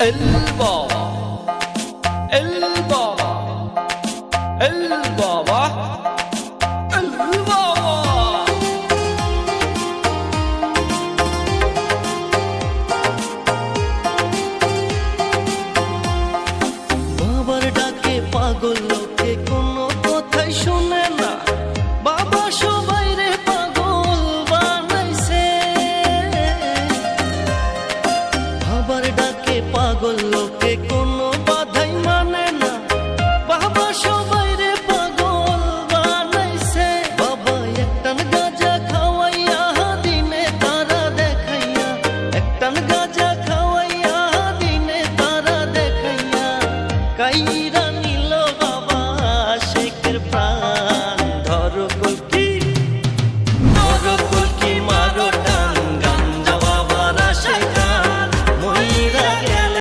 El Baba, El Baba, El Baba, El Baba. বাবার ডাকে পাগল লোকে কোনো কথাই শুনে না, বাবা সবাই রে পাগল বানাইছে। বাবার ডাকে পাগল